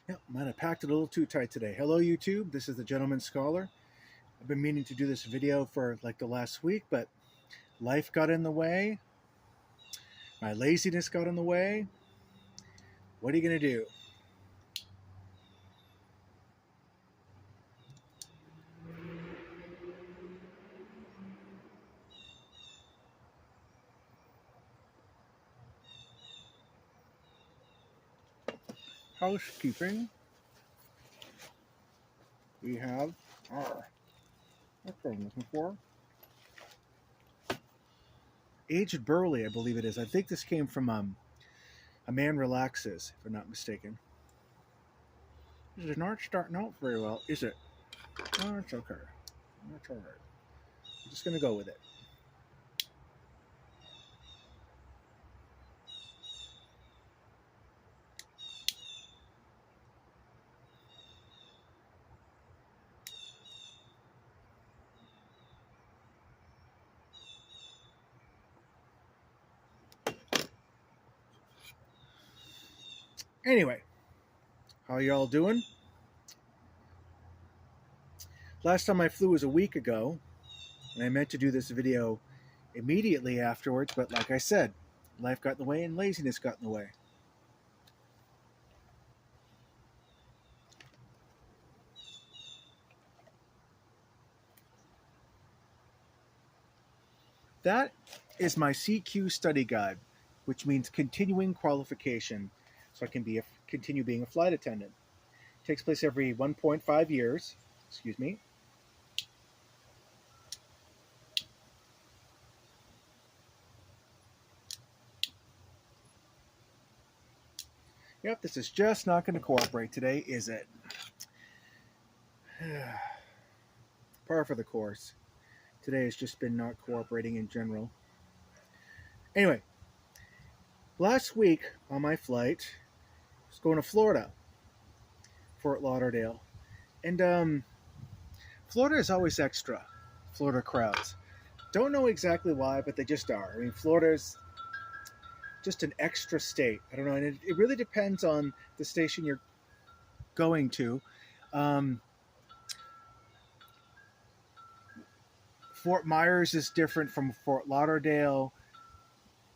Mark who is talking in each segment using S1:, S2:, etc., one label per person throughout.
S1: Yep, might have packed it a little too tight today. Hello, YouTube. This is the Gentleman Scholar. I've been meaning to do this video for like the last week, but life got in the way. My laziness got in the way. What are you going to do? Housekeeping. We have our, what's what I'm looking for? Aged Burley, I believe it is. I think this came from A Man Relaxes, if I'm not mistaken. This is not starting out very well, is it? No, it's okay. That's all right. I'm just going to go with it. Anyway, how y'all doing? Last time I flew was a week ago, and I meant to do this video immediately afterwards, but like I said, life got in the way and laziness got in the way. That is my CQ study guide, which means continuing qualification, so I can continue being a flight attendant. It takes place every 1.5 years. Excuse me. Yep, this is just not going to cooperate today, is it? Par for the course. Today has just been not cooperating in general. Anyway, last week on my flight, I was going to Florida, Fort Lauderdale. And Florida is always extra. Florida crowds. Don't know exactly why, but they just are. I mean, Florida's just an extra state. I don't know, and it really depends on the station you're going to. Um, Fort Myers is different from Fort Lauderdale,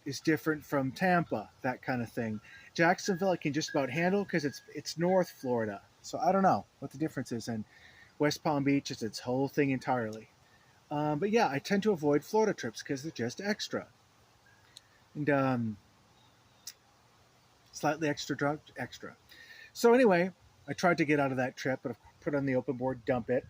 S1: is different from Tampa, that kind of thing. Jacksonville I can just about handle because it's North Florida, so I don't know what the difference is. And West Palm Beach is its whole thing entirely. But yeah, I tend to avoid Florida trips because they're just extra. And slightly extra. So anyway, I tried to get out of that trip, but I put on the open board, dump it.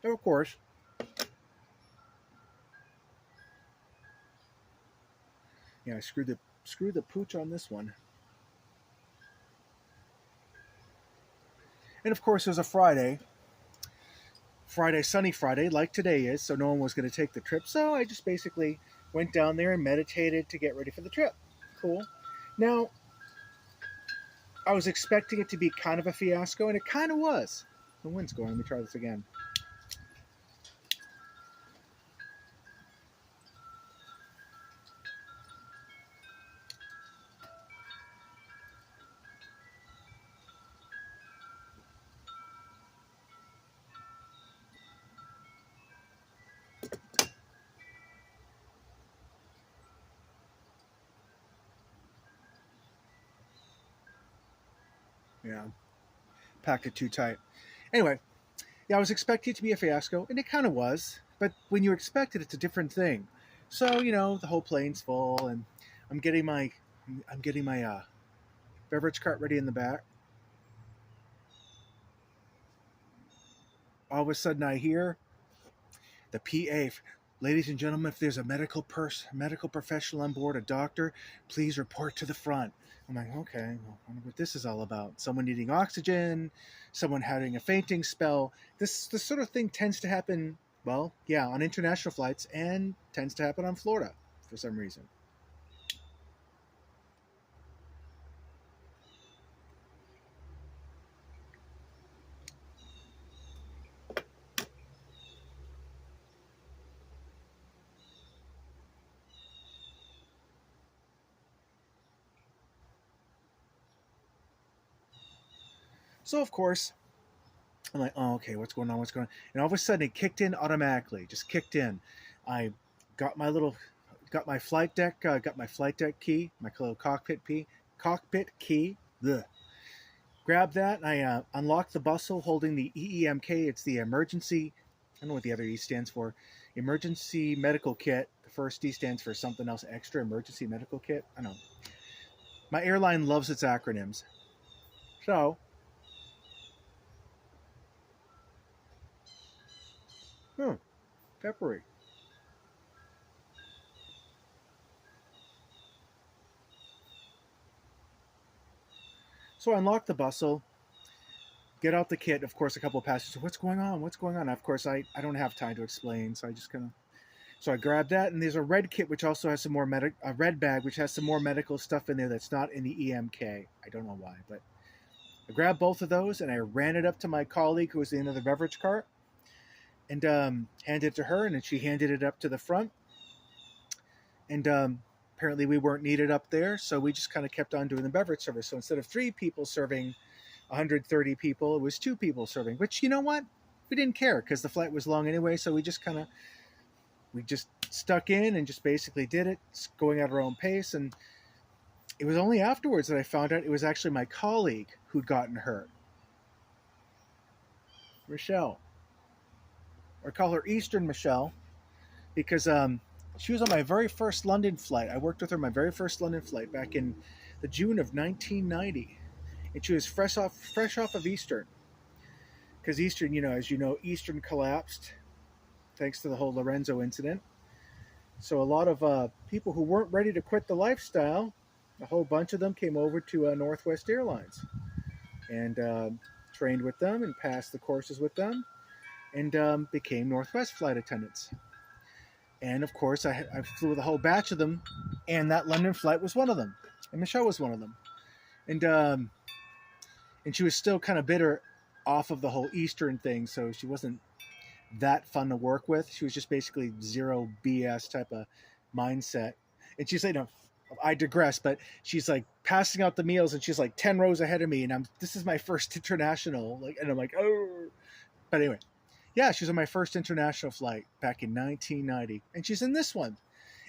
S1: So of course, yeah, I screwed the pooch on this one. And of course, it was a Friday, sunny Friday, like today is, so no one was going to take the trip. So I just basically went down there and meditated to get ready for the trip. Cool. Now, I was expecting it to be kind of a fiasco, and it kind of was. The wind's going. Let me try this again. Yeah, packed it too tight. Anyway, yeah, I was expecting it to be a fiasco, and it kind of was. But when you expect it, it's a different thing. So the whole plane's full, and I'm getting my beverage cart ready in the back. All of a sudden, I hear the PA. Ladies and gentlemen, if there's a medical professional on board, a doctor, please report to the front. I'm like, okay, well, I wonder what this is all about. Someone needing oxygen, someone having a fainting spell. This sort of thing tends to happen, well, yeah, on international flights and tends to happen on Florida for some reason. So of course I'm like, oh, okay, what's going on? What's going on? And all of a sudden, it kicked in automatically. Just kicked in. I got my little, got my flight deck key, my little cockpit key. Ugh. Grabbed that, and I unlocked the bustle, holding the EEMK. It's the emergency. I don't know what the other E stands for. Emergency medical kit. The first D stands for something else extra. Emergency medical kit. I don't know. My airline loves its acronyms. So, peppery. So I unlocked the bustle, get out the kit. Of course, a couple of passengers. What's going on? What's going on? Of course, I don't have time to explain, so I just kind of. So I grabbed that, and there's a red kit which also has some more a red bag which has some more medical stuff in there that's not in the EMK. I don't know why, but I grabbed both of those and I ran it up to my colleague who was in the beverage cart and handed it to her, and then she handed it up to the front. And apparently we weren't needed up there, so we just kind of kept on doing the beverage service. So instead of 3 people serving 130 people, it was 2 people serving. Which, you know what? We didn't care because the flight was long anyway, so we just stuck in and just basically did it, going at our own pace. And it was only afterwards that I found out it was actually my colleague who'd gotten hurt, Michelle. Or call her Eastern Michelle, because she was on my very first London flight. I worked with her on my very first London flight back in the June of 1990, and she was fresh off of Eastern, because Eastern, as you know, Eastern collapsed thanks to the whole Lorenzo incident. So a lot of people who weren't ready to quit the lifestyle, a whole bunch of them came over to Northwest Airlines and trained with them and passed the courses with them and became Northwest flight attendants. And of course, I flew with a whole batch of them, and that London flight was one of them, and Michelle was one of them. And she was still kind of bitter off of the whole Eastern thing, so she wasn't that fun to work with. She was just basically zero BS type of mindset. And she's like, no, I digress, but she's like passing out the meals, and she's like 10 rows ahead of me, and this is my first international, and I'm like, oh. But anyway, yeah, she was on my first international flight back in 1990, and she's in this one.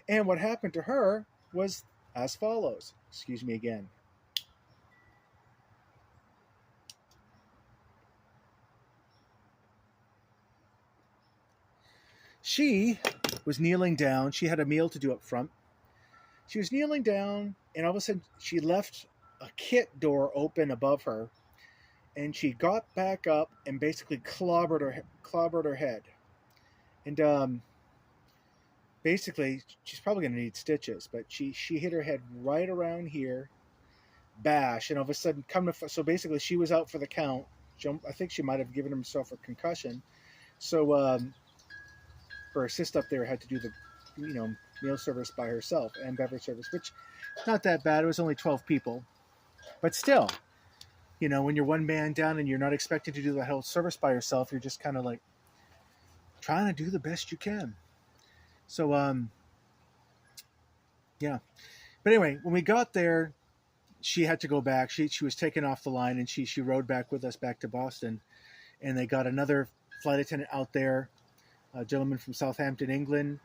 S1: And what happened to her was as follows. Excuse me again. She was kneeling down. She had a meal to do up front. She was kneeling down, and all of a sudden she left a kit door open above her, and she got back up and basically clobbered her head. And basically, she's probably going to need stitches, but she hit her head right around here, bash, and all of a sudden, so basically she was out for the count. I think she might have given herself a concussion. So her assist up there had to do the, meal service by herself and beverage service, which not that bad. It was only 12 people, but still, when you're one man down and you're not expected to do the whole service by yourself, you're just kind of like trying to do the best you can. So yeah. But anyway, when we got there, she had to go back. She was taken off the line, and she rode back with us back to Boston, and they got another flight attendant out there, a gentleman from Southampton, England.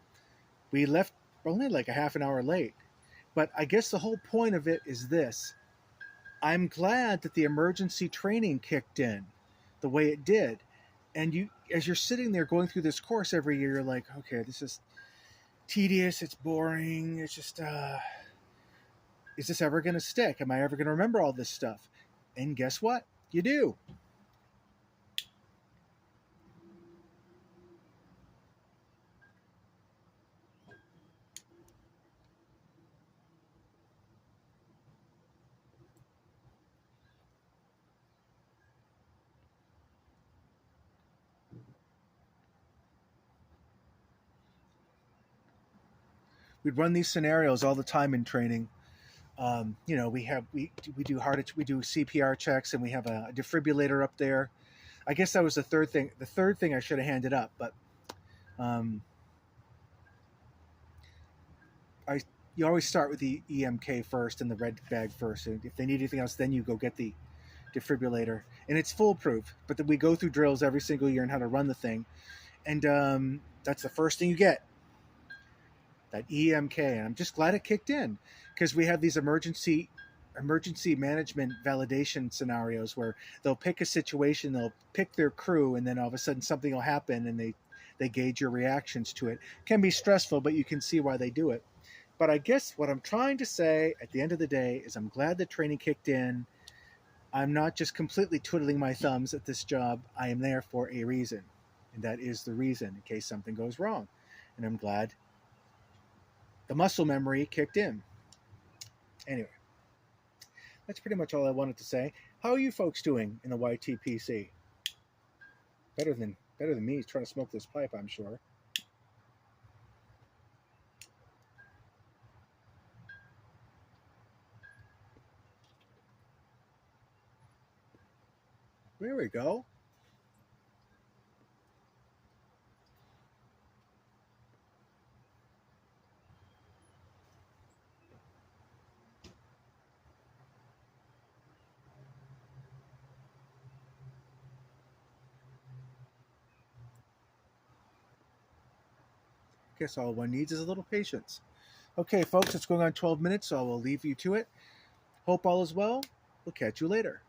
S1: We left only like a half an hour late, but I guess the whole point of it is this. I'm glad that the emergency training kicked in the way it did. And as you're sitting there going through this course every year, you're like, okay, this is tedious, it's boring, it's just, is this ever going to stick? Am I ever going to remember all this stuff? And guess what? You do. We'd run these scenarios all the time in training. We do CPR checks, and we have a defibrillator up there. I guess that was the third thing. The third thing I should have handed up, but you always start with the EMK first and the red bag first. And if they need anything else, then you go get the defibrillator, and it's foolproof. But we go through drills every single year on how to run the thing, and that's the first thing you get, that EMK. And I'm just glad it kicked in, because we have these emergency management validation scenarios where they'll pick a situation, they'll pick their crew, and then all of a sudden something will happen, and they gauge your reactions to it. Can be stressful, but you can see why they do it. But I guess what I'm trying to say at the end of the day is I'm glad the training kicked in. I'm not just completely twiddling my thumbs at this job. I am there for a reason, and that is the reason in case something goes wrong. And I'm glad the muscle memory kicked in. Anyway, that's pretty much all I wanted to say. How are you folks doing in the YTPC? Better than me trying to smoke this pipe, I'm sure. There we go. Guess all one needs is a little patience. Okay, folks, it's going on 12 minutes, so I will leave you to it. Hope all is well. We'll catch you later.